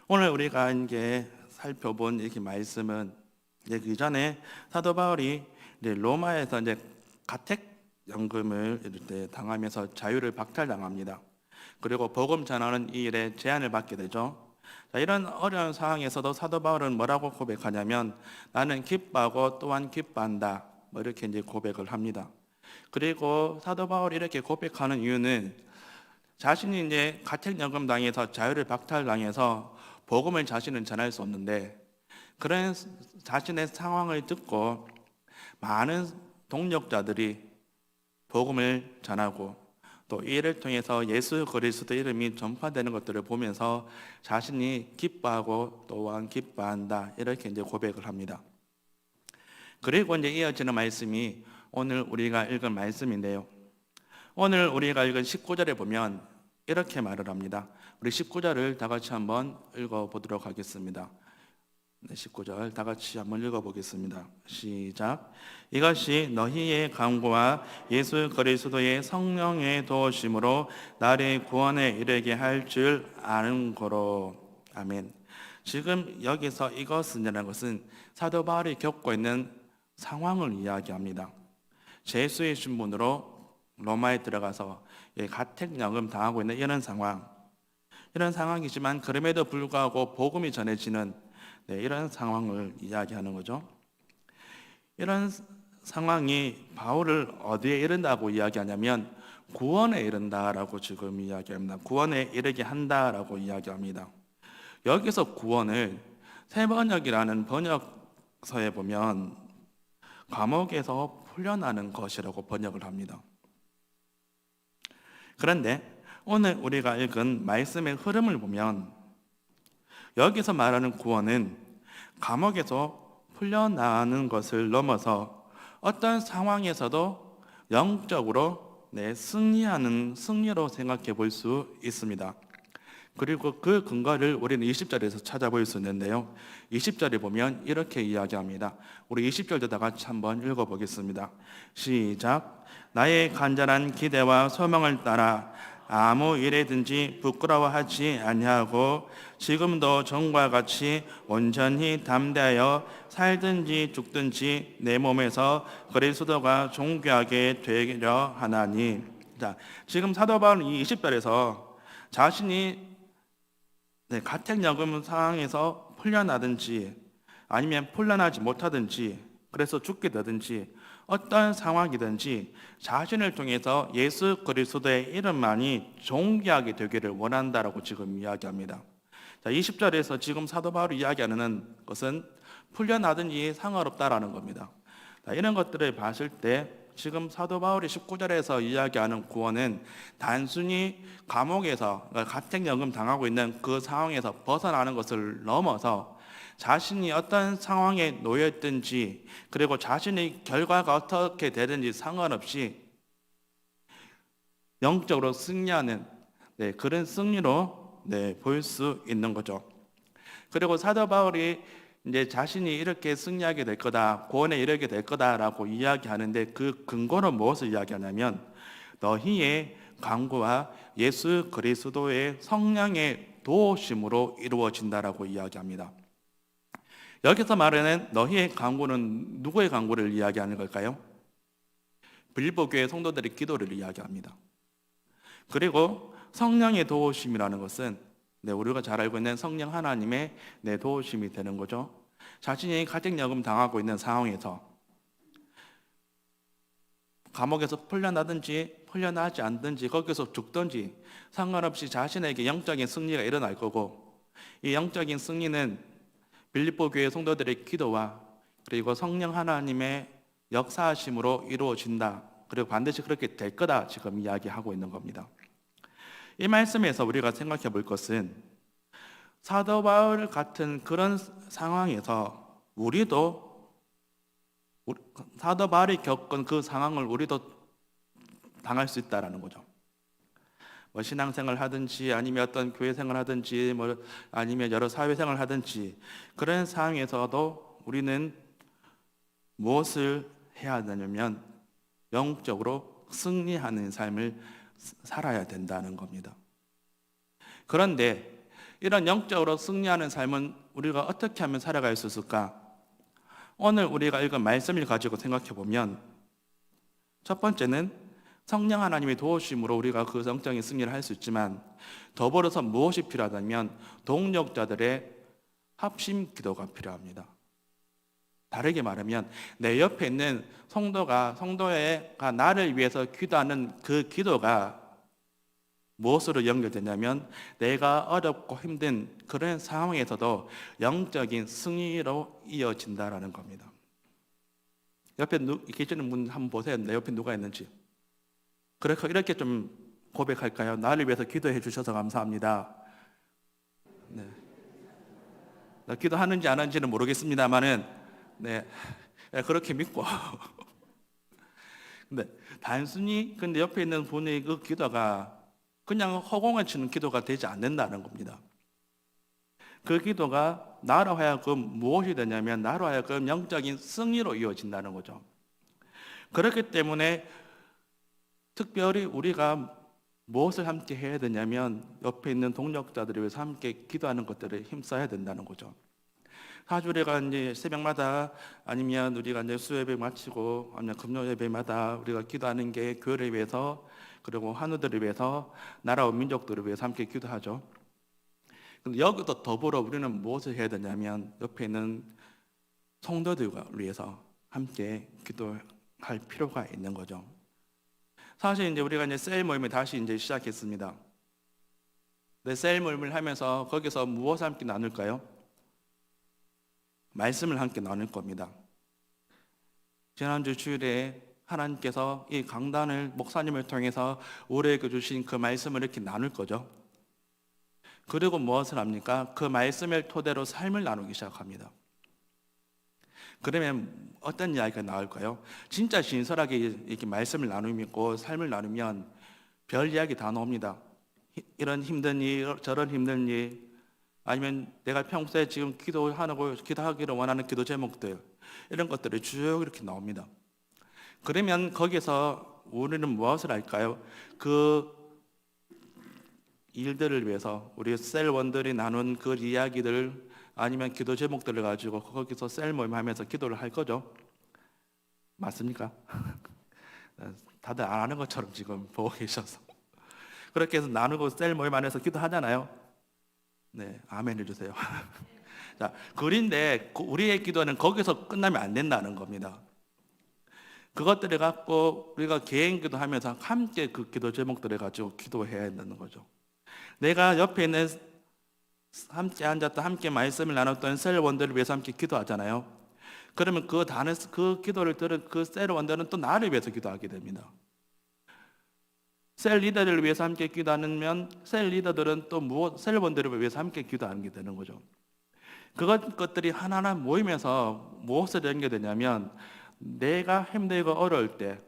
오늘 우리가 이제 살펴본 이렇게 말씀은 그 전에 사도 바울이 이제 로마에서 이제 가택 연금을 이렇게 당하면서 자유를 박탈당합니다. 그리고 복음 전하는 이 일에 제한을 받게 되죠. 자, 이런 어려운 상황에서도 사도 바울은 뭐라고 고백하냐면 나는 기뻐하고 또한 기뻐한다. 뭐 이렇게 이제 고백을 합니다. 그리고 사도 바울이 이렇게 고백하는 이유는 자신이 이제 가택연금 당해서 자유를 박탈당해서 복음을 자신은 전할 수 없는데 그런 자신의 상황을 듣고 많은 동력자들이 복음을 전하고 또 이 일을 통해서 예수 그리스도 이름이 전파되는 것들을 보면서 자신이 기뻐하고 또한 기뻐한다 이렇게 이제 고백을 합니다. 그리고 이제 이어지는 말씀이 오늘 우리가 읽은 말씀인데요. 오늘 우리가 읽은 19절에 보면 이렇게 말을 합니다. 우리 19절을 다 같이 한번 읽어보도록 하겠습니다. 19절 다 같이 한번 읽어보겠습니다. 시작. 이것이 너희의 강구와 예수 그리스도의 성령의 도우심으로 나를 구원에 이르게 할 줄 아는 거로. 아멘. 지금 여기서 이것이라는 것은 사도 바울이 겪고 있는 상황을 이야기합니다. 죄수의 신분으로 로마에 들어가서 가택연금 당하고 있는 이런 상황이지만 그럼에도 불구하고 복음이 전해지는 이런 상황을 이야기하는 거죠. 이런 상황이 바울을 어디에 이른다고 이야기하냐면 구원에 이른다라고 지금 이야기합니다. 구원에 이르게 한다라고 이야기합니다. 여기서 구원을 새번역이라는 번역서에 보면 감옥에서 풀려나는 것이라고 번역을 합니다. 그런데 오늘 우리가 읽은 말씀의 흐름을 보면 여기서 말하는 구원은 감옥에서 풀려나는 것을 넘어서 어떤 상황에서도 영적으로 승리하는 승리로 생각해 볼 수 있습니다. 그리고 그 근거를 우리는 20절에서 찾아볼 수 있는데요. 20절에 보면 이렇게 이야기합니다. 우리 20절도 다 같이 한번 읽어보겠습니다. 시작. 나의 간절한 기대와 소망을 따라 아무 일에든지 부끄러워하지 아니하고 지금도 전과 같이 온전히 담대하여 살든지 죽든지 내 몸에서 그리스도가 존귀하게 되려 하나니. 자, 지금 사도 바울은 이 20절에서 자신이 가택연금 상황에서 풀려나든지 아니면 풀려나지 못하든지 그래서 죽게 되든지 어떤 상황이든지 자신을 통해서 예수 그리스도의 이름만이 존귀하게 되기를 원한다라고 지금 이야기합니다. 자, 20절에서 지금 사도 바울이 이야기하는 것은 풀려나든지 상관없다라는 겁니다. 자, 이런 것들을 봤을 때 지금 사도 바울이 19절에서 이야기하는 구원은 단순히 감옥에서 가택연금 당하고 있는 그 상황에서 벗어나는 것을 넘어서 자신이 어떤 상황에 놓였든지 그리고 자신의 결과가 어떻게 되든지 상관없이 영적으로 승리하는 그런 승리로 볼 수 있는 거죠. 그리고 사도 바울이 이제 자신이 이렇게 승리하게 될 거다, 구원에 이르게 될 거다라고 이야기하는데 그 근거는 무엇을 이야기하냐면 너희의 강구와 예수 그리스도의 성령의 도우심으로 이루어진다라고 이야기합니다. 여기서 말하는 너희의 강구는 누구의 강구를 이야기하는 걸까요? 빌립보 교회 성도들의 기도를 이야기합니다. 그리고 성령의 도우심이라는 것은 우리가 잘 알고 있는 성령 하나님의 도우심이 되는 거죠. 자신이 가택연금 당하고 있는 상황에서 감옥에서 풀려나든지 풀려나지 않든지 거기서 죽든지 상관없이 자신에게 영적인 승리가 일어날 거고 이 영적인 승리는 빌립보 교회 성도들의 기도와 그리고 성령 하나님의 역사하심으로 이루어진다. 그리고 반드시 그렇게 될 거다 지금 이야기하고 있는 겁니다. 이 말씀에서 우리가 생각해 볼 것은 사도 바울 같은 그런 상황에서 우리도 사도 바울이 겪은 그 상황을 우리도 당할 수 있다라는 거죠. 뭐 신앙생활을 하든지 아니면 어떤 교회생활을 하든지 뭐 아니면 여러 사회생활을 하든지 그런 상황에서도 우리는 무엇을 해야 되냐면 영적으로 승리하는 삶을 살아야 된다는 겁니다. 그런데 이런 영적으로 승리하는 삶은 우리가 어떻게 하면 살아갈 수 있을까? 오늘 우리가 읽은 말씀을 가지고 생각해 보면 첫 번째는 성령 하나님의 도우심으로 우리가 그 영적인 승리를 할 수 있지만 더불어서 무엇이 필요하다면 동력자들의 합심 기도가 필요합니다. 다르게 말하면 내 옆에 있는 성도가 나를 위해서 기도하는 그 기도가 무엇으로 연결되냐면 내가 어렵고 힘든 그런 상황에서도 영적인 승리로 이어진다라는 겁니다. 옆에 계시는 분 한번 보세요. 내 옆에 누가 있는지. 그래서 이렇게 좀 고백할까요? 나를 위해서 기도해 주셔서 감사합니다. 네. 나 기도하는지 안 하는지는 모르겠습니다만은 네, 그렇게 믿고. 근데 단순히 근데 옆에 있는 분의 그 기도가 그냥 허공을 치는 기도가 되지 않는다는 겁니다. 그 기도가 나로 하여금 무엇이 되냐면 나로 하여금 영적인 승리로 이어진다는 거죠. 그렇기 때문에 특별히 우리가 무엇을 함께 해야 되냐면 옆에 있는 동력자들을 위해서 함께 기도하는 것들을 힘써야 된다는 거죠. 사주 우리가 이제 새벽마다 아니면 우리가 이제 수요예배 마치고 아니면 금요예배마다 우리가 기도하는 게 교회를 위해서 그리고 한우들을 위해서 나라와 민족들을 위해서 함께 기도하죠. 근데 여기도 더불어 우리는 무엇을 해야 되냐면 옆에 있는 성도들과 위해서 함께 기도할 필요가 있는 거죠. 사실 이제 우리가 이제 셀 모임을 다시 이제 시작했습니다. 근데 셀 모임을 하면서 거기서 무엇을 함께 나눌까요? 말씀을 함께 나눌 겁니다. 지난주 주일에 하나님께서 이 강단을 목사님을 통해서 우리에게 주신 그 말씀을 이렇게 나눌 거죠. 그리고 무엇을 합니까? 그 말씀을 토대로 삶을 나누기 시작합니다. 그러면 어떤 이야기가 나올까요? 진짜 진솔하게 이렇게 말씀을 나누고 삶을 나누면 별 이야기 다 나옵니다. 이런 힘든 일, 저런 힘든 일, 아니면 내가 평소에 지금 기도하기를 원하는 기도 제목들, 이런 것들이 쭉 이렇게 나옵니다. 그러면 거기서 우리는 무엇을 할까요? 그 일들을 위해서 우리 셀원들이 나눈 그 이야기들 아니면 기도 제목들을 가지고 거기서 셀 모임하면서 기도를 할 거죠. 맞습니까? 다들 안 하는 것처럼 지금 보고 계셔서 그렇게 해서 나누고 셀 모임 안에서 기도하잖아요. 네, 아멘 해주세요. 자, 그런데 우리의 기도는 거기서 끝나면 안 된다는 겁니다. 그것들을 갖고 우리가 개인 기도하면서 함께 그 기도 제목들을 가지고 기도해야 된다는 거죠. 내가 옆에 있는 함께 앉았다 함께 말씀을 나눴던 셀원들을 위해서 함께 기도하잖아요. 그러면 그 기도를 들은 그 셀원들은 또 나를 위해서 기도하게 됩니다. 셀 리더를 위해서 함께 기도하면 셀 리더들은 또 셀원들을 위해서 함께 기도하게 되는 거죠. 그것들이 하나하나 모이면서 무엇을 연결되냐면 내가 힘들고 어려울 때,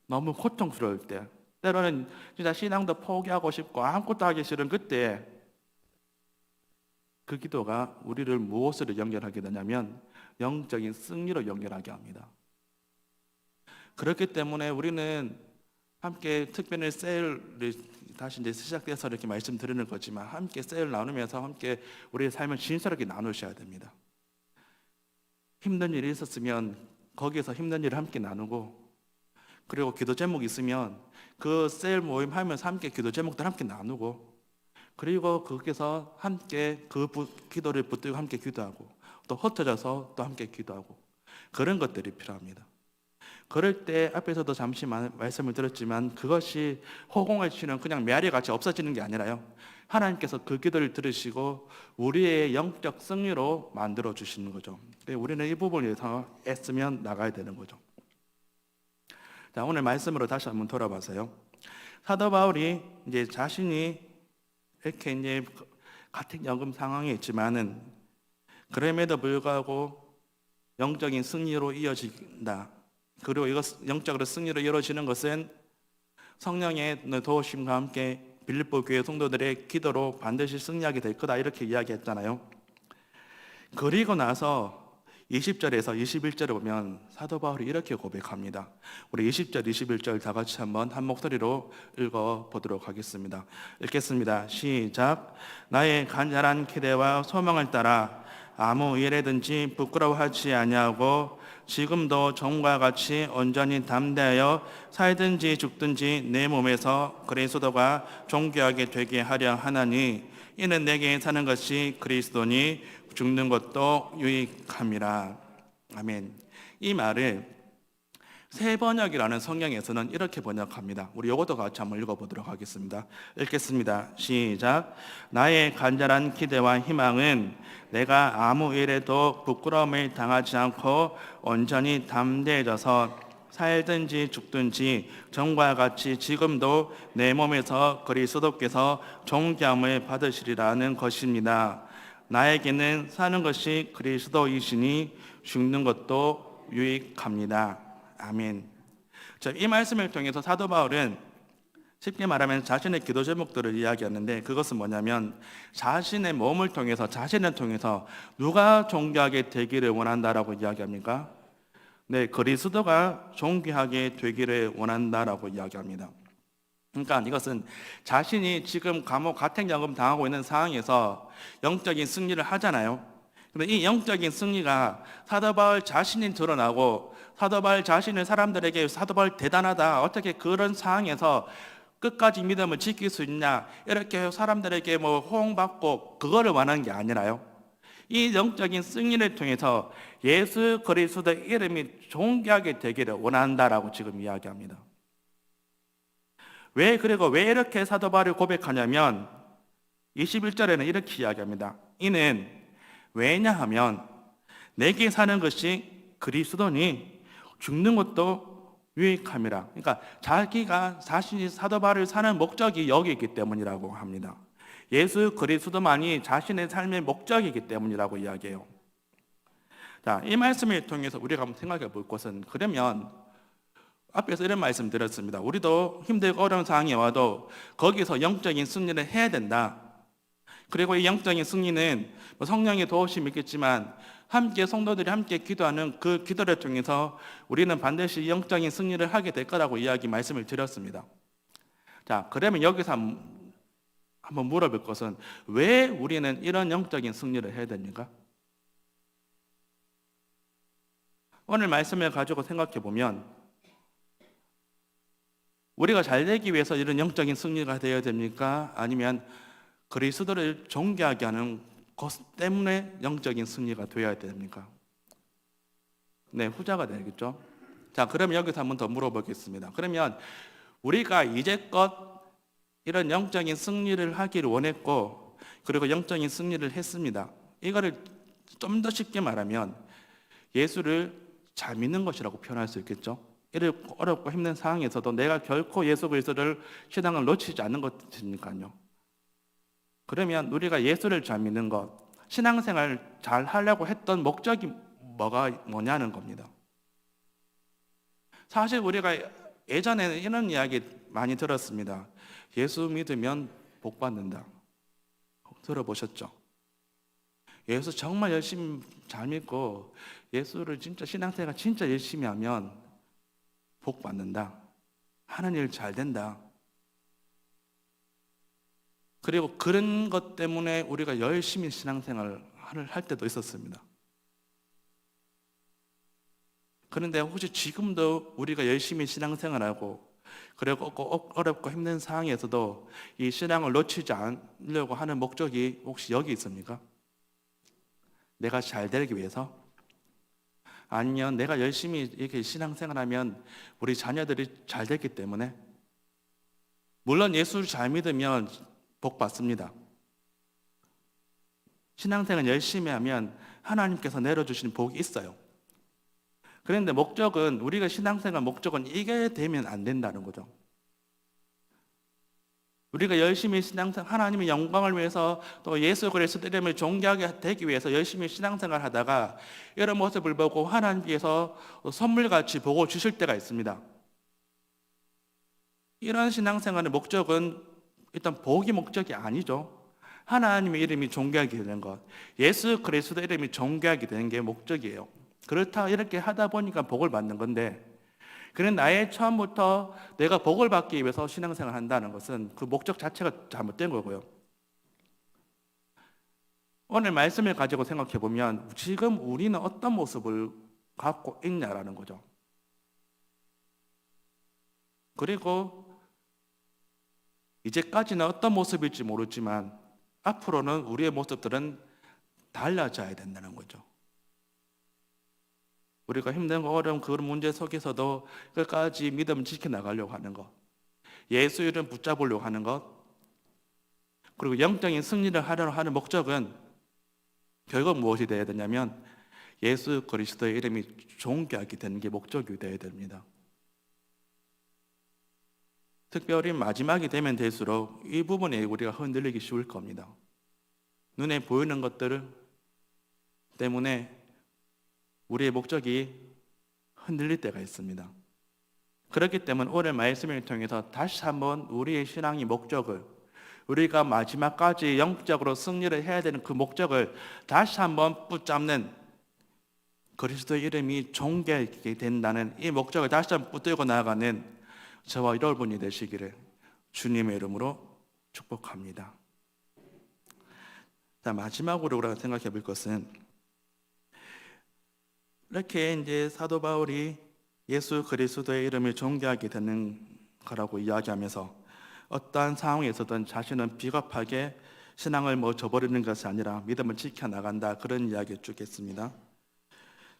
너무 고통스러울 때, 때로는 진짜 신앙도 포기하고 싶고 아무것도 하기 싫은 그때 그 기도가 우리를 무엇으로 연결하게 되냐면 영적인 승리로 연결하게 합니다. 그렇기 때문에 우리는 함께 특별히 셀을 다시 이제 시작돼서 이렇게 말씀드리는 거지만 함께 셀을 나누면서 함께 우리의 삶을 진솔하게 나누셔야 됩니다. 힘든 일이 있었으면 거기에서 힘든 일을 함께 나누고, 그리고 기도 제목이 있으면 그 셀 모임 하면서 함께 기도 제목들 함께 나누고, 그리고 거기서 함께 그 기도를 붙들고 함께 기도하고, 또 흩어져서 또 함께 기도하고, 그런 것들이 필요합니다. 그럴 때 앞에서도 잠시 말씀을 드렸지만 그것이 허공을 치는 그냥 메아리같이 없어지는 게 아니라요, 하나님께서 그 기도를 들으시고 우리의 영적 승리로 만들어 주시는 거죠. 우리는 이 부분을 위해서 애쓰면 나가야 되는 거죠. 자, 오늘 말씀으로 다시 한번 돌아봐서요. 사도 바울이 이제 자신이 이렇게 이제 같은 연금 상황에 있지만은 그럼에도 불구하고 영적인 승리로 이어진다. 그리고 이것 영적으로 승리로 이루어지는 것은 성령의 도우심과 함께 빌립보 교회 성도들의 기도로 반드시 승리하게 될 거다, 이렇게 이야기했잖아요. 그리고 나서 20절에서 21절을 보면 사도 바울이 이렇게 고백합니다. 우리 20절, 21절 다 같이 한번 한 목소리로 읽어보도록 하겠습니다. 읽겠습니다. 시작. 나의 간절한 기대와 소망을 따라 아무 일에든지 부끄러워하지 아니하고 지금도 전과 같이 온전히 담대하여 살든지 죽든지 내 몸에서 그리스도가 존귀하게 되게 하려 하나니 이는 내게 사는 것이 그리스도니 죽는 것도 유익함이라. 아멘. 이 말을 새 번역이라는 성경에서는 이렇게 번역합니다. 우리 이것도 같이 한번 읽어보도록 하겠습니다. 읽겠습니다. 시작. 나의 간절한 기대와 희망은 내가 아무 일에도 부끄러움을 당하지 않고 온전히 담대해져서 살든지 죽든지 전과 같이 지금도 내 몸에서 그리스도께서 존귀함을 받으시리라는 것입니다. 나에게는 사는 것이 그리스도이시니 죽는 것도 유익합니다. 아멘. 이 말씀을 통해서 사도 바울은 쉽게 말하면 자신의 기도 제목들을 이야기하는데, 그것은 뭐냐면 자신의 몸을 통해서, 자신을 통해서 누가 존귀하게 되기를 원한다라고 이야기합니까? 네, 그리스도가 존귀하게 되기를 원한다라고 이야기합니다. 그러니까 이것은 자신이 지금 감옥 가택연금 당하고 있는 상황에서 영적인 승리를 하잖아요. 근데 이 영적인 승리가 사도 바울 자신이 드러나고, 사도 바울 자신을 사람들에게 사도 바울 대단하다, 어떻게 그런 상황에서 끝까지 믿음을 지킬 수 있냐, 이렇게 사람들에게 호응받고 그거를 원하는 게 아니라요, 이 영적인 승리를 통해서 예수 그리스도의 이름이 존귀하게 되기를 원한다라고 지금 이야기합니다. 그리고 왜 이렇게 사도 바울이 고백하냐면 21절에는 이렇게 이야기합니다. 이는 왜냐하면 내게 사는 것이 그리스도니 죽는 것도 유익함이라. 그러니까 자신이 사도 바울을 사는 목적이 여기 있기 때문이라고 합니다. 예수 그리스도만이 자신의 삶의 목적이기 때문이라고 이야기해요. 자, 이 말씀을 통해서 우리가 한번 생각해 볼 것은, 그러면 앞에서 이런 말씀 드렸습니다. 우리도 힘들고 어려운 상황에 와도 거기서 영적인 승리를 해야 된다. 그리고 이 영적인 승리는 성령의 도우심이 있겠지만 함께 성도들이 함께 기도하는 그 기도를 통해서 우리는 반드시 영적인 승리를 하게 될 거라고 말씀을 드렸습니다. 자, 그러면 여기서 한번 물어볼 것은, 왜 우리는 이런 영적인 승리를 해야 됩니까? 오늘 말씀을 가지고 생각해 보면 우리가 잘 되기 위해서 이런 영적인 승리가 되어야 됩니까? 아니면 그리스도를 존귀하게 하는 것 때문에 영적인 승리가 되어야 됩니까? 네, 후자가 되겠죠. 자, 그러면 여기서 한번 더 물어보겠습니다. 그러면 우리가 이제껏 이런 영적인 승리를 하기를 원했고, 그리고 영적인 승리를 했습니다. 이거를 좀 더 쉽게 말하면 예수를 잘 믿는 것이라고 표현할 수 있겠죠. 이런 어렵고 힘든 상황에서도 내가 결코 예수 그리스도를 신앙을 놓치지 않는 것이니까요. 그러면 우리가 예수를 잘 믿는 것, 신앙생활 잘 하려고 했던 목적이 뭐냐는 겁니다. 사실 우리가 예전에는 이런 이야기 많이 들었습니다. 예수 믿으면 복 받는다. 들어보셨죠? 예수 정말 열심히 잘 믿고 예수를 진짜 신앙생활 진짜 열심히 하면 복 받는다. 하는 일 잘 된다. 그리고 그런 것 때문에 우리가 열심히 신앙생활을 할 때도 있었습니다. 그런데 혹시 지금도 우리가 열심히 신앙생활하고, 그리고 어렵고 힘든 상황에서도 이 신앙을 놓치지 않으려고 하는 목적이 혹시 여기 있습니까? 내가 잘 되기 위해서? 아니면 내가 열심히 이렇게 신앙생활하면 우리 자녀들이 잘 됐기 때문에? 물론 예수를 잘 믿으면 복 받습니다. 신앙생활 열심히 하면 하나님께서 내려주시는 복이 있어요. 그런데 목적은, 우리가 신앙생활 목적은 이게 되면 안 된다는 거죠. 우리가 열심히 신앙생활, 하나님의 영광을 위해서, 또 예수 그리스도 이름을 존귀하게 되기 위해서 열심히 신앙생활 하다가 이런 모습을 보고 하나님께서 선물같이 보고 주실 때가 있습니다. 이런 신앙생활의 목적은 일단 복이 목적이 아니죠. 하나님의 이름이 존귀하게 되는 것, 예수 그리스도 이름이 존귀하게 되는 게 목적이에요. 그렇다 이렇게 하다 보니까 복을 받는 건데, 그는 나의 처음부터 내가 복을 받기 위해서 신앙생활을 한다는 것은 그 목적 자체가 잘못된 거고요. 오늘 말씀을 가지고 생각해 보면 지금 우리는 어떤 모습을 갖고 있냐라는 거죠. 그리고 이제까지는 어떤 모습일지 모르지만 앞으로는 우리의 모습들은 달라져야 된다는 거죠. 우리가 힘든 거 어려운 그런 문제 속에서도 끝까지 믿음을 지켜나가려고 하는 것, 예수 이름 붙잡으려고 하는 것, 그리고 영적인 승리를 하려고 하는 목적은 결국 무엇이 되어야 되냐면 예수 그리스도의 이름이 존귀하게 되는 게 목적이 되어야 됩니다. 특별히 마지막이 되면 될수록 이 부분에 우리가 흔들리기 쉬울 겁니다. 눈에 보이는 것들 때문에 우리의 목적이 흔들릴 때가 있습니다. 그렇기 때문에 오늘 말씀을 통해서 다시 한번 우리의 신앙의 목적을, 우리가 마지막까지 영적으로 승리를 해야 되는 그 목적을 다시 한번 붙잡는, 그리스도의 이름이 존귀하게 된다는 이 목적을 다시 한번 붙들고 나아가는 저와 여러분이 되시기를 주님의 이름으로 축복합니다. 자, 마지막으로 우리가 생각해 볼 것은, 이렇게 이제 사도 바울이 예수 그리스도의 이름을 존귀하게 되는 거라고 이야기하면서 어떠한 상황에서든 자신은 비겁하게 신앙을 저버리는 것이 아니라 믿음을 지켜나간다, 그런 이야기를 쭉 했습니다.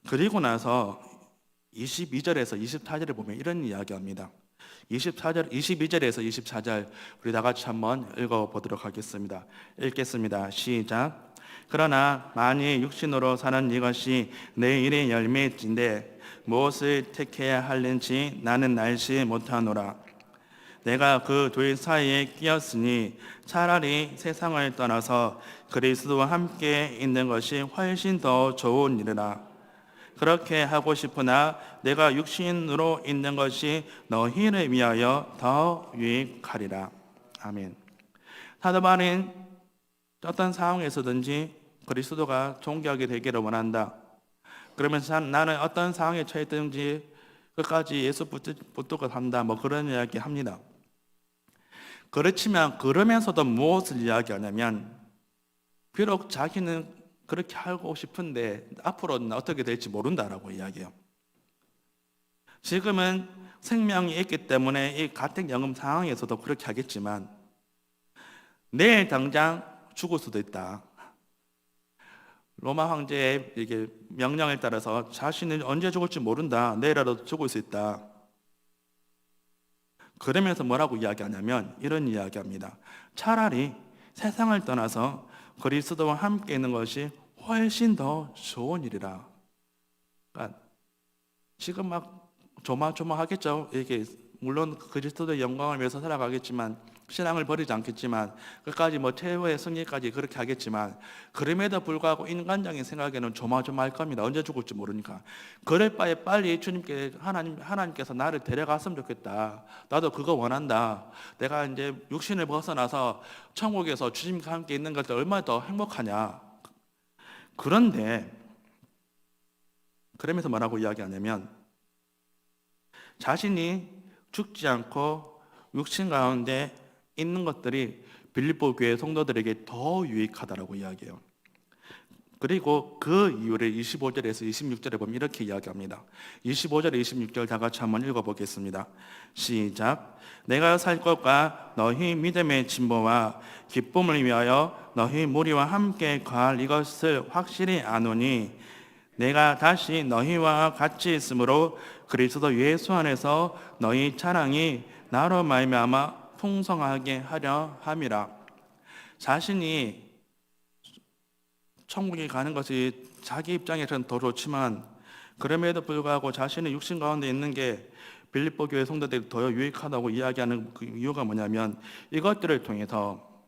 그리고 나서 22절에서 24절을 보면 이런 이야기합니다. 22절에서 24절 우리 다 같이 한번 읽어보도록 하겠습니다. 읽겠습니다. 시작. 그러나 만일 육신으로 사는 이것이 내 일의 열매인데 무엇을 택해야 할는지 나는 알지 못하노라. 내가 그 둘 사이에 끼었으니 차라리 세상을 떠나서 그리스도와 함께 있는 것이 훨씬 더 좋은 일이라. 그렇게 하고 싶으나 내가 육신으로 있는 것이 너희를 위하여 더 유익하리라. 아멘. 사도 바울은 어떤 상황에서든지 그리스도가 존귀하게 되기를 원한다. 그러면서 나는 어떤 상황에 처했든지 끝까지 예수 붙들고 산다, 그런 이야기 합니다. 그렇지만 그러면서도 무엇을 이야기하냐면, 비록 자기는 그렇게 하고 싶은데 앞으로는 어떻게 될지 모른다라고 이야기해요. 지금은 생명이 있기 때문에 이 가택연금 상황에서도 그렇게 하겠지만 내일 당장 죽을 수도 있다. 로마 황제의 이게 명령에 따라서 자신은 언제 죽을지 모른다, 내일이라도 죽을 수 있다. 그러면서 뭐라고 이야기하냐면 이런 이야기합니다. 차라리 세상을 떠나서 그리스도와 함께 있는 것이 훨씬 더 좋은 일이라. 그러니까 지금 막 조마조마하겠죠. 이게 물론 그리스도의 영광을 위해서 살아가겠지만, 신앙을 버리지 않겠지만, 끝까지 최후의 승리까지 그렇게 하겠지만, 그럼에도 불구하고 인간적인 생각에는 조마조마할 겁니다. 언제 죽을지 모르니까. 그럴 바에 빨리 주님께 하나님께서 나를 데려갔으면 좋겠다. 나도 그거 원한다. 내가 이제 육신을 벗어나서 천국에서 주님과 함께 있는 것들 얼마나 더 행복하냐. 그런데 그러면서 뭐라고 이야기하냐면, 자신이 죽지 않고 육신 가운데 있는 것들이 빌립보 교회 성도들에게 더 유익하다라고 이야기해요. 그리고 그 이유를 25절에서 26절에 보면 이렇게 이야기합니다. 25절, 26절 다 같이 한번 읽어보겠습니다. 시작. 내가 살 것과 너희 믿음의 진보와 기쁨을 위하여 너희 무리와 함께 거할 이것을 확실히 아노니, 내가 다시 너희와 같이 있으므로 그리스도 예수 안에서 너희 찬양이 나로 말미암아 풍성하게 하려 함이라. 자신이 천국에 가는 것이 자기 입장에서는 더 좋지만, 그럼에도 불구하고 자신의 육신 가운데 있는 게 빌립보 교회 성도들이 더 유익하다고 이야기하는 그 이유가 뭐냐면, 이것들을 통해서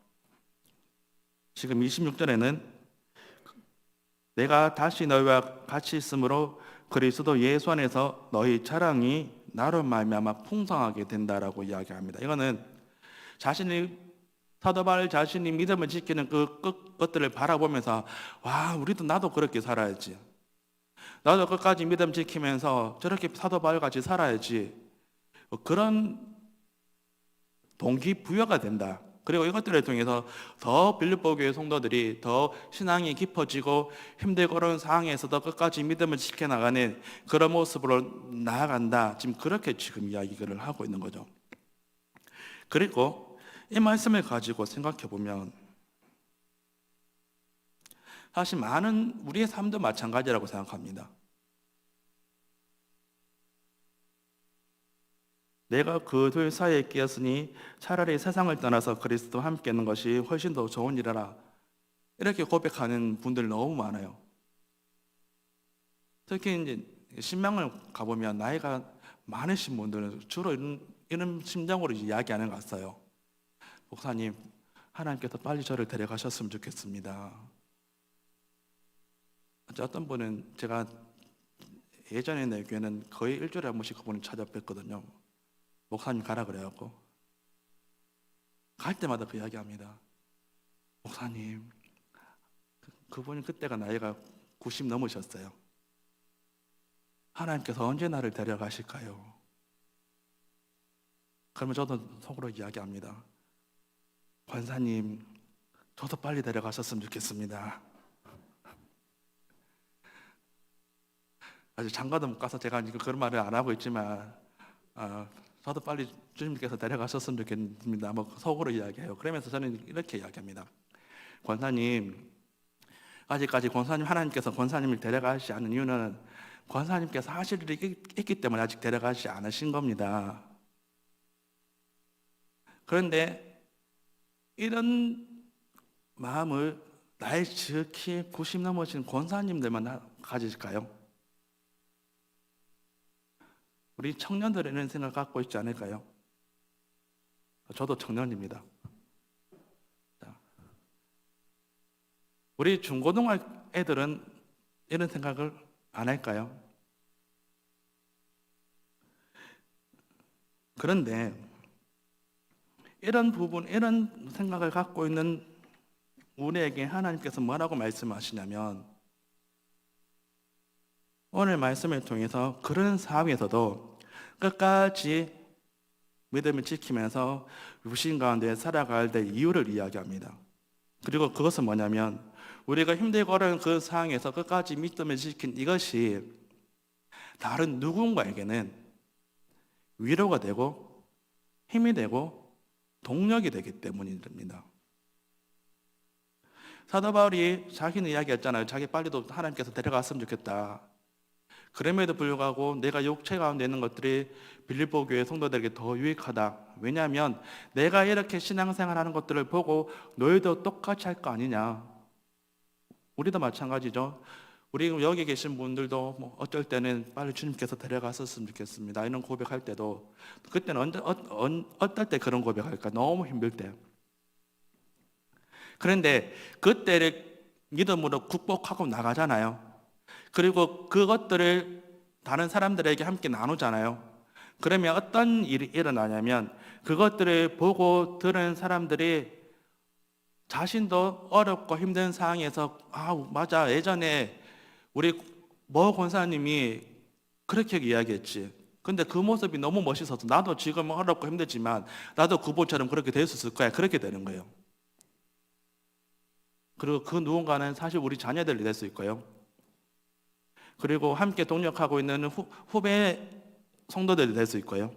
지금 26절에는 내가 다시 너희와 같이 있으므로 그리스도 예수 안에서 너희 자랑이 나로 말미암아 풍성하게 된다라고 이야기합니다. 이거는 자신이 사도 바울 자신이 믿음을 지키는 것들을 바라보면서 와, 우리도 나도 그렇게 살아야지. 나도 끝까지 믿음 지키면서 저렇게 사도 바울 같이 살아야지. 그런 동기부여가 된다. 그리고 이것들을 통해서 더 빌립보 교회 성도들이 더 신앙이 깊어지고 힘들고 어려운 상황에서도 끝까지 믿음을 지켜나가는 그런 모습으로 나아간다. 지금 그렇게 지금 이야기를 하고 있는 거죠. 그리고 이 말씀을 가지고 생각해 보면 사실 많은 우리의 삶도 마찬가지라고 생각합니다. 내가 그 둘 사이에 끼었으니 차라리 세상을 떠나서 그리스도와 함께 있는 것이 훨씬 더 좋은 일이라, 이렇게 고백하는 분들 너무 많아요. 특히 이제 신명을 가보면 나이가 많으신 분들은 주로 이런 심정으로 이야기하는 것 같아요. 목사님, 하나님께서 빨리 저를 데려가셨으면 좋겠습니다. 어떤 분은 제가 예전에 내 교회는 거의 일주일에 한 번씩 그분을 찾아뵀거든요. 목사님 가라 그래갖고 갈 때마다 그 이야기합니다. 목사님, 그분이 그때가 나이가 90 넘으셨어요. 하나님께서 언제 나를 데려가실까요? 그러면 저도 속으로 이야기합니다. 권사님, 저도 빨리 데려가셨으면 좋겠습니다. 아직 장가도 못 가서 제가 그런 말을 안 하고 있지만 저도 빨리 주님께서 데려가셨으면 좋겠습니다. 뭐 속으로 이야기해요. 그러면서 저는 이렇게 이야기합니다. 권사님, 아직까지 권사님, 하나님께서 권사님을 데려가시지 않은 이유는 권사님께서 하실 일이 있기 때문에 아직 데려가시지 않으신 겁니다. 그런데 이런 마음을 나이 지극히 90 넘으신 권사님들만 가질까요? 우리 청년들은 이런 생각을 갖고 있지 않을까요? 저도 청년입니다. 우리 중고등학 애들은 이런 생각을 안 할까요? 그런데 이런 부분, 이런 생각을 갖고 있는 우리에게 하나님께서 뭐라고 말씀하시냐면, 오늘 말씀을 통해서 그런 상황에서도 끝까지 믿음을 지키면서 육신 가운데 살아갈 때 이유를 이야기합니다. 그리고 그것은 뭐냐면, 우리가 힘들고 어려운 그 상황에서 끝까지 믿음을 지킨 이것이 다른 누군가에게는 위로가 되고 힘이 되고 동력이 되기 때문입니다. 사도 바울이 자기는 이야기했잖아요. 자기 빨리도 하나님께서 데려갔으면 좋겠다. 그럼에도 불구하고 내가 육체 가운데 있는 것들이 빌립보 교회 성도들에게 더 유익하다. 왜냐하면 내가 이렇게 신앙생활하는 것들을 보고 너희도 똑같이 할 거 아니냐. 우리도 마찬가지죠. 우리 여기 계신 분들도 뭐 어쩔 때는 빨리 주님께서 데려갔었으면 좋겠습니다. 이런 고백할 때도 그때는 어떨 때 그런 고백할까? 너무 힘들 때. 그런데 그때를 믿음으로 극복하고 나가잖아요. 그리고 그것들을 다른 사람들에게 함께 나누잖아요. 그러면 어떤 일이 일어나냐면 그것들을 보고 들은 사람들이 자신도 어렵고 힘든 상황에서 맞아, 예전에 우리 모 권사님이 그렇게 이야기했지. 근데 그 모습이 너무 멋있어서 나도 지금 어렵고 힘들지만 나도 그분처럼 그렇게 될 수 있을 거야. 그렇게 되는 거예요. 그리고 그 누군가는 사실 우리 자녀들이 될 수 있고요. 그리고 함께 동력하고 있는 후배 성도들이 될 수 있고요.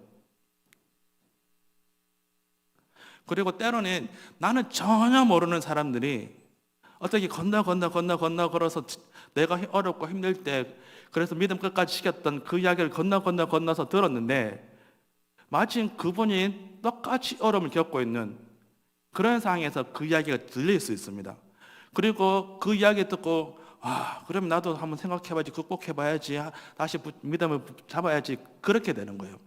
그리고 때로는 나는 전혀 모르는 사람들이 어떻게 건너 걸어서 내가 어렵고 힘들 때 그래서 믿음 끝까지 지켰던 그 이야기를 건너서 들었는데 마침 그분이 똑같이 어려움을 겪고 있는 그런 상황에서 그 이야기가 들릴 수 있습니다. 그리고 그 이야기 듣고 그럼 나도 한번 생각해봐야지, 극복해봐야지, 다시 믿음을 잡아야지, 그렇게 되는 거예요.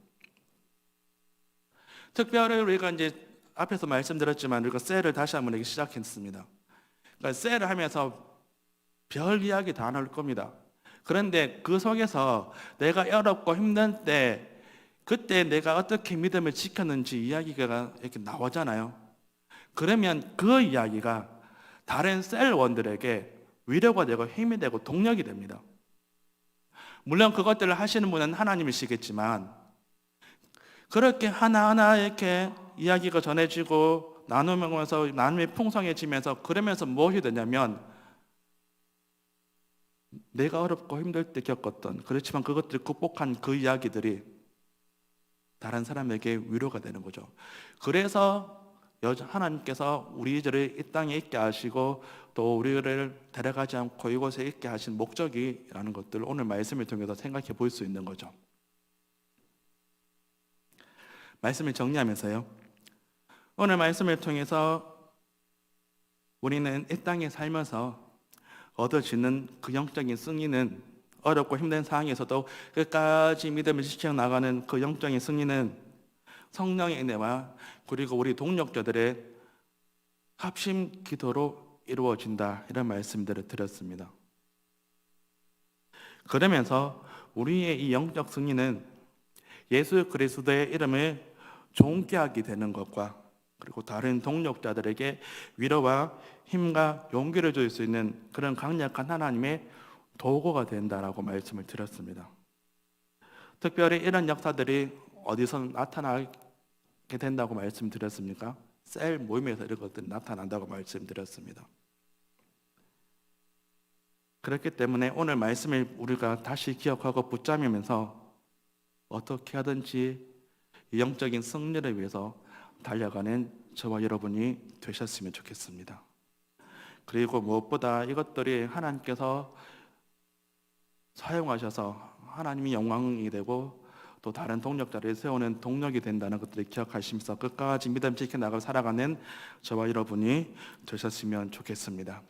특별히 우리가 이제 앞에서 말씀드렸지만 우리가 셀을 다시 한번 하기 시작했습니다. 그러니까 셀을 하면서 별 이야기 다 나올 겁니다. 그런데 그 속에서 내가 어렵고 힘든 때 그때 내가 어떻게 믿음을 지켰는지 이야기가 이렇게 나오잖아요. 그러면 그 이야기가 다른 셀원들에게 위로가 되고 힘이 되고 동력이 됩니다. 물론 그것들을 하시는 분은 하나님이시겠지만 그렇게 하나하나 이렇게 이야기가 전해지고 나누면서 나눔이 풍성해지면서 그러면서 무엇이 되냐면 내가 어렵고 힘들 때 겪었던 그렇지만 그것들을 극복한 그 이야기들이 다른 사람에게 위로가 되는 거죠. 그래서 하나님께서 우리들을 이 땅에 있게 하시고 또 우리를 데려가지 않고 이곳에 있게 하신 목적이라는 것들을 오늘 말씀을 통해서 생각해 볼 수 있는 거죠. 말씀을 정리하면서요, 오늘 말씀을 통해서 우리는 이 땅에 살면서 얻어지는 그 영적인 승리는 어렵고 힘든 상황에서도 끝까지 믿음을 지켜나가는 그 영적인 승리는 성령의 은혜와 그리고 우리 동력자들의 합심 기도로 이루어진다, 이런 말씀들을 드렸습니다. 그러면서 우리의 이 영적 승리는 예수 그리스도의 이름을 존귀하게 되는 것과 그리고 다른 동력자들에게 위로와 힘과 용기를 줄 수 있는 그런 강력한 하나님의 도구가 된다라고 말씀을 드렸습니다. 특별히 이런 역사들이 어디서 나타나게 된다고 말씀드렸습니까? 셀 모임에서 이런 것들이 나타난다고 말씀드렸습니다. 그렇기 때문에 오늘 말씀을 우리가 다시 기억하고 붙잡으면서 어떻게 하든지 영적인 승리를 위해서 달려가는 저와 여러분이 되셨으면 좋겠습니다. 그리고 무엇보다 이것들이 하나님께서 사용하셔서 하나님이 영광이 되고 또 다른 동력자를 세우는 동력이 된다는 것들을 기억하시면서 끝까지 믿음 지켜 나가 살아가는 저와 여러분이 되셨으면 좋겠습니다.